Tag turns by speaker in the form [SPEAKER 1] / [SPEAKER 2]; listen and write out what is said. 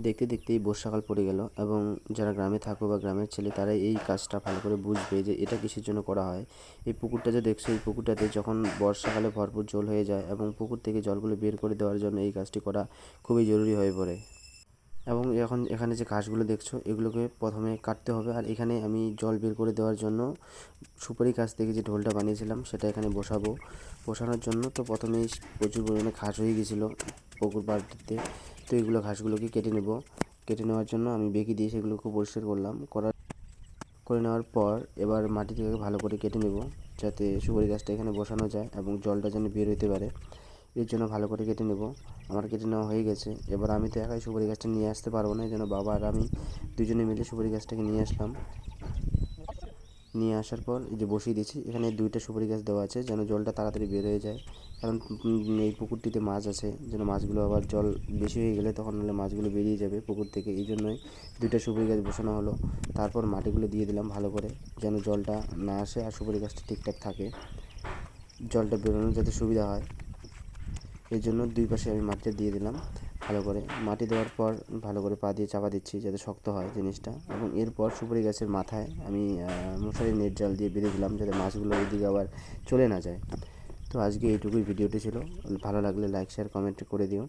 [SPEAKER 1] দেখতে দেখতেই বর্ষাকাল পড়ে গেল এবং যারা গ্রামে থাকো বা গ্রামের ছেলে তারা এই কাজটা ভালো করে বুঝবে যে এটা কিসের জন্য করা হয়। এই পুকুরটা যে দেখছো, এই পুকুরটাতে যখন বর্ষাকালে ভরপুর জল হয়ে যায় এবং পুকুর থেকে জলগুলো বের করে দেওয়ার জন্য এই কাজটি করা খুবই জরুরি হয়ে পড়ে। এবং এখন এখানে যে ঘাসগুলো দেখছো এগুলোকে প্রথমে কাটতে হবে। আর এখানে আমি জল বের করে দেওয়ার জন্য সুপারি গাছ থেকে যে ঢোলটা বানিয়েছিলাম সেটা এখানে বসানোর জন্য তো প্রথমেই প্রচুর পরিমাণে ঘাস হয়ে গেছিলো পুকুর পাড়টিতে। তো এগুলো ঘাসগুলোকে কেটে নেওয়ার জন্য আমি বেঁকি দিয়ে সেগুলোকে পরিষ্কার করে নেওয়ার পর এবার মাটি থেকে ভালো করে কেটে নেব, যাতে সুপারি গাছটা এখানে বসানো যায় এবং জলটা যেন বের হতে পারে। এর জন্য ভালো করে কেটে নেব। আমার কেটে নেওয়া হয়ে গেছে। এবার আমি তো একাই সুপারি গাছটা নিয়ে আসতে পারবো না, এই জন্য বাবা আর আমি দুজনে মিলে সুপারি গাছটাকে নিয়ে আসলাম। নিয়ে আসার পর এই যে বসিয়ে দিয়েছি, এখানে 2টা সুপারি গাছ দেওয়া আছে যেন জলটা তাড়াতাড়ি বের হয়ে যায়। কারণ এই পুকুরটিতে মাছ আছে, যেন মাছগুলো আবার জল বেশি হয়ে গেলে তখন হলে মাছগুলো বেরিয়ে যাবে পুকুর থেকে, এই জন্যই 2টা সুপারি গাছ বসানো হলো। তারপর মাটিগুলো দিয়ে দিলাম ভালো করে, যেন জলটা না আসে আর সুপারি গাছটা ঠিকঠাক থাকে, জলটা বেরোনোর যাতে সুবিধা হয়। এই জন্য 2 পাশে আমি মাটিটা দিয়ে দিলাম ভালো করে। মাটি দেওয়ার পর ভালো করে পা দিয়ে চাপা দিচ্ছি যাতে শক্ত হয় জিনিসটা। এবং এরপর সুপারি গাছের মাথায় আমি মশারির নেট জাল দিয়ে বেঁধে দিলাম যাতে মাছগুলো ওইদিকে আবার চলে না যায়। তো আজকে এইটুকুই ভিডিওটি ছিল। ভালো লাগলে লাইক শেয়ার কমেন্ট করে দিও।